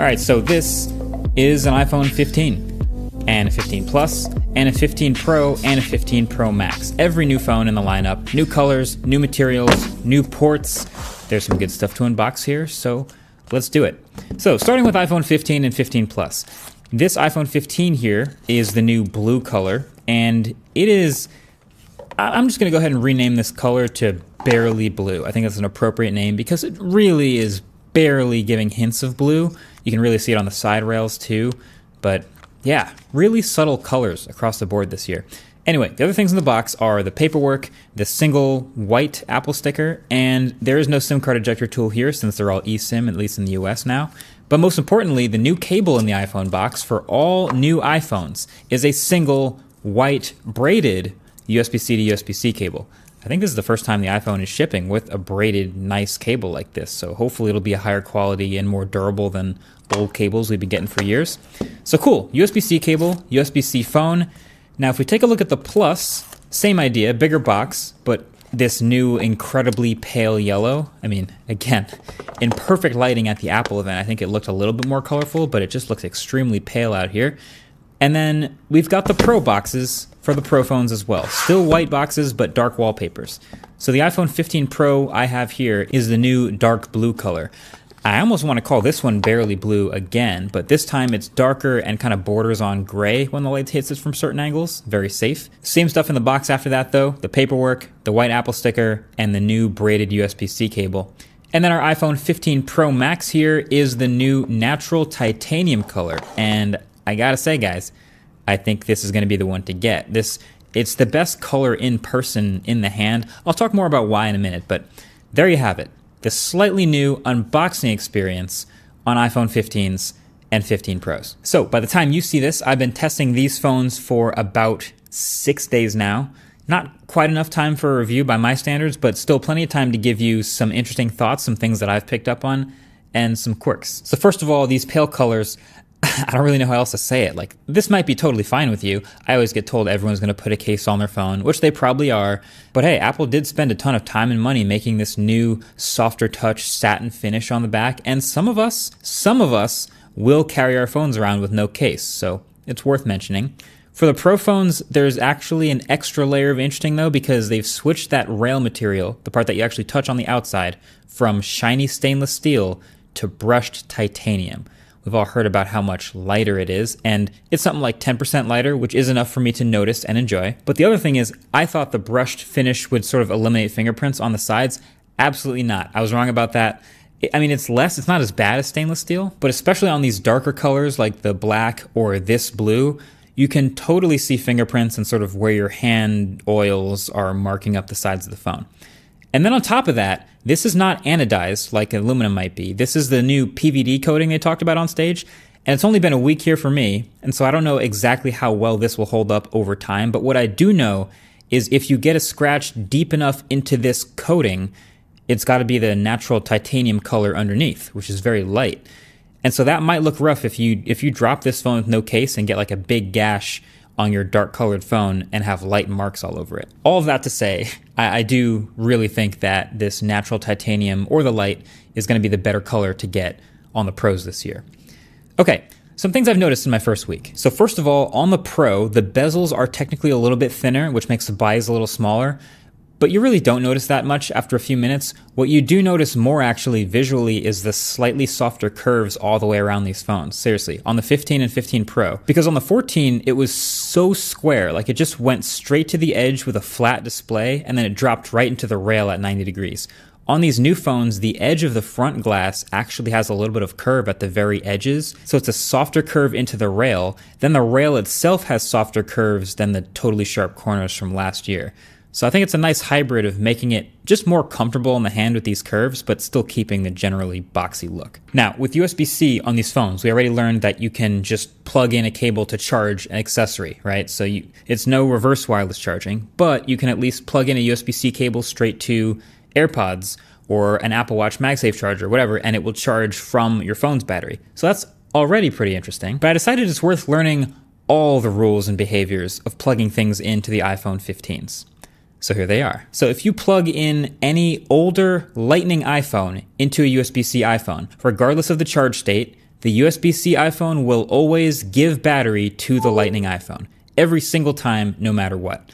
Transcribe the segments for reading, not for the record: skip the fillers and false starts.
Alright, so this is an iPhone 15, and a 15 Plus, and a 15 Pro, and a 15 Pro Max. Every new phone in the lineup, new colors, new materials, new ports. There's some good stuff to unbox here, so let's do it. So, starting with iPhone 15 and 15 Plus. This iPhone 15 here is the new blue color, and it is... I'm just going to go ahead and rename this color to Barely Blue. I think that's an appropriate name because it really is barely giving hints of blue. You can really see it on the side rails too, but yeah, really subtle colors across the board this year. Anyway, the other things in the box are the paperwork, the single white Apple sticker, and there is no SIM card ejector tool here since they're all eSIM, at least in the US now. But most importantly, the new cable in the iPhone box for all new iPhones is a single white braided USB-C to USB-C cable. I think this is the first time the iPhone is shipping with a braided nice cable like this, so hopefully it'll be a higher quality and more durable than old cables we've been getting for years. So cool, USB-C cable, USB-C phone. Now if we take a look at the Plus, same idea, bigger box, but this new incredibly pale yellow. I mean, again, in perfect lighting at the Apple event, I think it looked a little bit more colorful, but it just looks extremely pale out here. And then we've got the Pro boxes for the Pro phones as well. Still white boxes, but dark wallpapers. So the iPhone 15 Pro I have here is the new dark blue color. I almost want to call this one Barely Blue again, but this time it's darker and kind of borders on gray when the light hits it from certain angles. Very safe. Same stuff in the box after that though. The paperwork, the white Apple sticker, and the new braided USB-C cable. And then our iPhone 15 Pro Max here is the new natural titanium color. And I gotta say, guys, I think this is going to be the one to get. It's the best color in person in the hand. I'll talk more about why in a minute, but there you have it. The slightly new unboxing experience on iPhone 15s and 15 Pros. So by the time you see this, I've been testing these phones for about 6 days now. Not quite enough time for a review by my standards, but still plenty of time to give you some interesting thoughts, some things that I've picked up on, and some quirks. So first of all, these pale colors, I don't really know how else to say it. Like, this might be totally fine with you. I always get told everyone's going to put a case on their phone, which they probably are. But hey, Apple did spend a ton of time and money making this new softer touch satin finish on the back. And some of us will carry our phones around with no case. So it's worth mentioning. For the Pro phones, there's actually an extra layer of interesting though, because they've switched that rail material, the part that you actually touch on the outside, from shiny stainless steel to brushed titanium. We've all heard about how much lighter it is, and it's something like 10% lighter, which is enough for me to notice and enjoy. But the other thing is, I thought the brushed finish would sort of eliminate fingerprints on the sides. Absolutely not. I was wrong about that. I mean, it's not as bad as stainless steel, but especially on these darker colors like the black or this blue, you can totally see fingerprints and sort of where your hand oils are marking up the sides of the phone. And then on top of that, this is not anodized like aluminum might be. This is the new PVD coating they talked about on stage, and it's only been a week here for me, and so I don't know exactly how well this will hold up over time, but what I do know is if you get a scratch deep enough into this coating, it's got to be the natural titanium color underneath, which is very light. And so that might look rough if you drop this phone with no case and get like a big gash on your dark colored phone and have light marks all over it. All of that to say, I do really think that this natural titanium or the light is going to be the better color to get on the Pros this year. Okay, some things I've noticed in my first week. So first of all, on the Pro, the bezels are technically a little bit thinner, which makes the buys a little smaller. But you really don't notice that much after a few minutes. What you do notice more actually visually is the slightly softer curves all the way around these phones. Seriously, on the 15 and 15 Pro. Because on the 14, it was so square, like it just went straight to the edge with a flat display, and then it dropped right into the rail at 90 degrees. On these new phones, the edge of the front glass actually has a little bit of curve at the very edges, so it's a softer curve into the rail. Then the rail itself has softer curves than the totally sharp corners from last year. So I think it's a nice hybrid of making it just more comfortable in the hand with these curves, but still keeping the generally boxy look. Now, with USB-C on these phones, we already learned that you can just plug in a cable to charge an accessory, right? So it's no reverse wireless charging, but you can at least plug in a USB-C cable straight to AirPods or an Apple Watch MagSafe charger, whatever, and it will charge from your phone's battery. So that's already pretty interesting. But I decided it's worth learning all the rules and behaviors of plugging things into the iPhone 15s. So here they are. So if you plug in any older Lightning iPhone into a USB-C iPhone, regardless of the charge state, the USB-C iPhone will always give battery to the Lightning iPhone. Every single time, no matter what.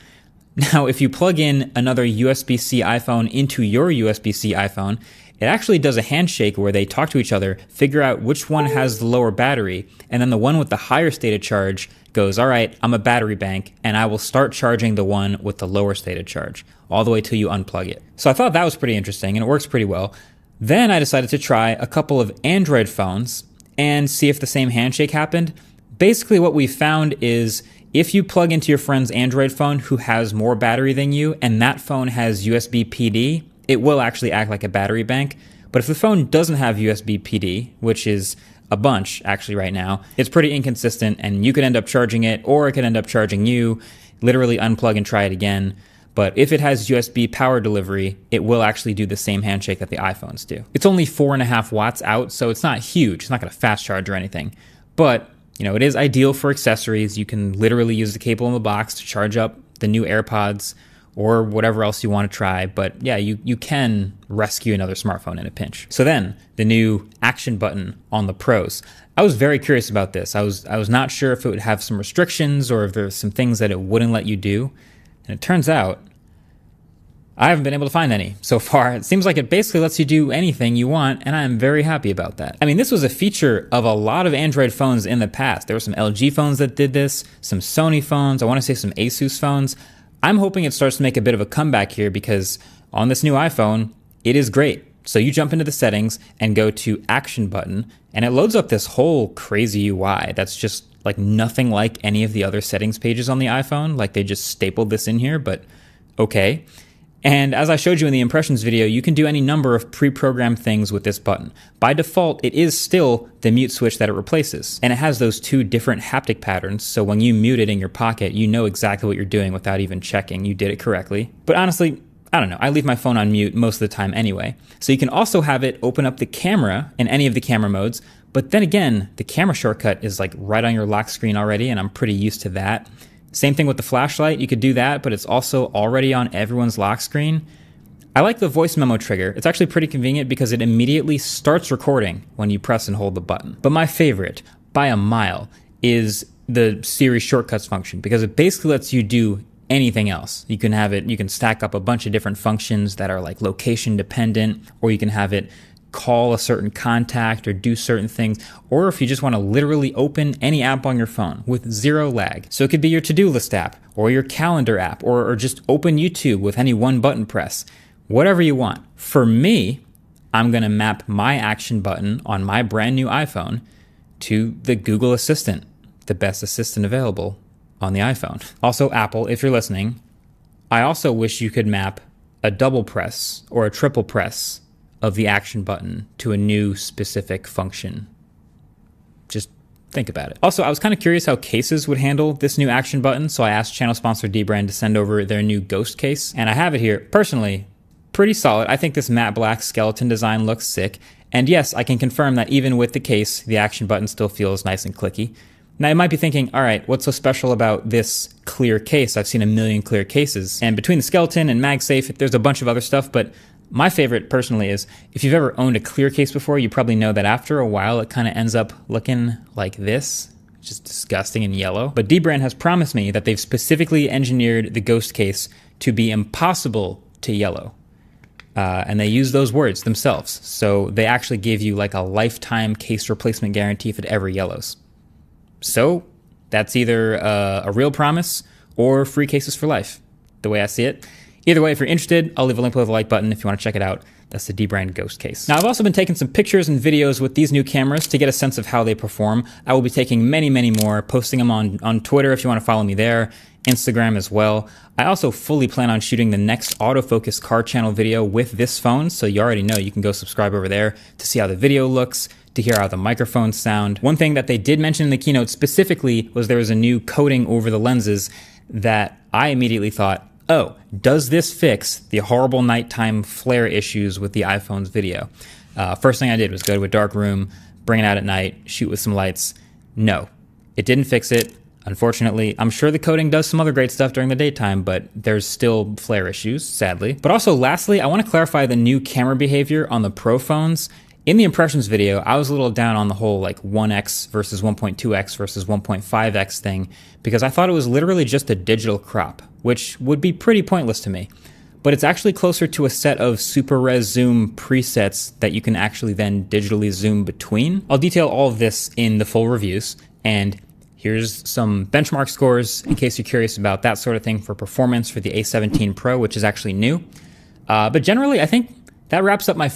Now, if you plug in another USB-C iPhone into your USB-C iPhone, it actually does a handshake where they talk to each other, figure out which one has the lower battery, and then the one with the higher stated charge goes, all right, I'm a battery bank, and I will start charging the one with the lower stated charge, all the way till you unplug it. So I thought that was pretty interesting, and it works pretty well. Then I decided to try a couple of Android phones and see if the same handshake happened. Basically what we found is if you plug into your friend's Android phone who has more battery than you, and that phone has USB PD, it will actually act like a battery bank. But if the phone doesn't have USB PD, which is a bunch actually right now, it's pretty inconsistent, and you could end up charging it, or it could end up charging you. Literally unplug and try it again. But if it has USB power delivery, it will actually do the same handshake that the iPhones do. It's only 4.5 watts out, so it's not huge. It's not going to fast charge or anything. But it is ideal for accessories. You can literally use the cable in the box to charge up the new AirPods or whatever else you want to try. But yeah, you can rescue another smartphone in a pinch. So then, the new action button on the Pros. I was very curious about this. I was not sure if it would have some restrictions or if there's some things that it wouldn't let you do. And it turns out, I haven't been able to find any so far. It seems like it basically lets you do anything you want, and I'm very happy about that. I mean, this was a feature of a lot of Android phones in the past. There were some LG phones that did this, some Sony phones, I want to say some Asus phones. I'm hoping it starts to make a bit of a comeback here because on this new iPhone, it is great. So you jump into the settings and go to Action Button, and it loads up this whole crazy UI that's just like nothing like any of the other settings pages on the iPhone. Like they just stapled this in here, but okay. And as I showed you in the impressions video, you can do any number of pre-programmed things with this button. By default, it is still the mute switch that it replaces. And it has those two different haptic patterns, so when you mute it in your pocket, you know exactly what you're doing without even checking you did it correctly. But honestly, I don't know, I leave my phone on mute most of the time anyway. So you can also have it open up the camera in any of the camera modes, but then again, the camera shortcut is like right on your lock screen already, and I'm pretty used to that. Same thing with the flashlight, you could do that, but it's also already on everyone's lock screen. I like the voice memo trigger. It's actually pretty convenient because it immediately starts recording when you press and hold the button. But my favorite, by a mile, is the Siri shortcuts function because it basically lets you do anything else. You can stack up a bunch of different functions that are like location dependent, or you can have it call a certain contact or do certain things, or if you just want to literally open any app on your phone with zero lag. So it could be your to-do list app or your calendar app or just open YouTube with any one button press, whatever you want. For me, I'm going to map my action button on my brand new iPhone to the Google Assistant, the best assistant available on the iPhone. Also, Apple, if you're listening, I also wish you could map a double press or a triple press of the action button to a new specific function. Just think about it. Also, I was kind of curious how cases would handle this new action button, so I asked channel sponsor Dbrand to send over their new Ghost case, and I have it here. Personally, pretty solid. I think this matte black skeleton design looks sick, and yes, I can confirm that even with the case, the action button still feels nice and clicky. Now, you might be thinking, all right, what's so special about this clear case? I've seen a million clear cases, and between the skeleton and MagSafe, there's a bunch of other stuff, but my favorite, personally, is if you've ever owned a clear case before, you probably know that after a while, it kind of ends up looking like this, just disgusting and yellow. But Dbrand has promised me that they've specifically engineered the Ghost case to be impossible to yellow. And they use those words themselves. So they actually gave you like a lifetime case replacement guarantee if it ever yellows. So that's either a real promise or free cases for life, the way I see it. Either way, if you're interested, I'll leave a link below the like button if you want to check it out. That's the Dbrand Ghost case. Now, I've also been taking some pictures and videos with these new cameras to get a sense of how they perform. I will be taking many, many more, posting them on Twitter if you want to follow me there, Instagram as well. I also fully plan on shooting the next autofocus car channel video with this phone, so you already know you can go subscribe over there to see how the video looks, to hear how the microphones sound. One thing that they did mention in the keynote specifically was there was a new coating over the lenses that I immediately thought, oh, does this fix the horrible nighttime flare issues with the iPhone's video? First thing I did was go to a dark room, bring it out at night, shoot with some lights. No, it didn't fix it. Unfortunately, I'm sure the coating does some other great stuff during the daytime, but there's still flare issues, sadly. But also, lastly, I want to clarify the new camera behavior on the Pro phones. In the impressions video, I was a little down on the whole like 1x versus 1.2x versus 1.5x thing because I thought it was literally just a digital crop, which would be pretty pointless to me. But it's actually closer to a set of super res zoom presets that you can actually then digitally zoom between. I'll detail all of this in the full reviews, and here's some benchmark scores in case you're curious about that sort of thing for performance for the A17 Pro, which is actually new. But generally, I think that wraps up my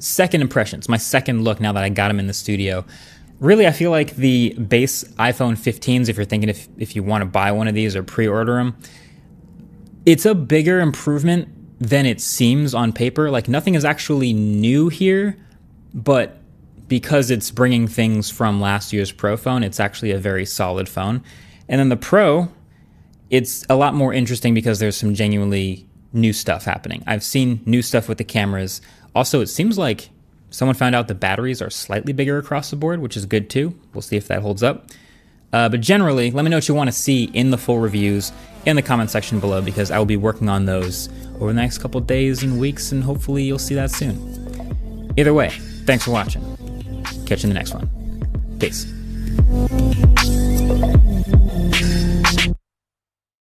second impressions, my second look now that I got them in the studio. Really, I feel like the base iPhone 15s, if you're thinking if you want to buy one of these or pre-order them, it's a bigger improvement than it seems on paper. Like, nothing is actually new here, but because it's bringing things from last year's Pro phone, it's actually a very solid phone. And then the Pro, it's a lot more interesting because there's some genuinely new stuff happening. I've seen new stuff with the cameras. Also, it seems like someone found out the batteries are slightly bigger across the board, which is good too. We'll see if that holds up. But generally, let me know what you want to see in the full reviews in the comment section below, because I will be working on those over the next couple days and weeks, and hopefully you'll see that soon. Either way, thanks for watching. Catch you in the next one. Peace.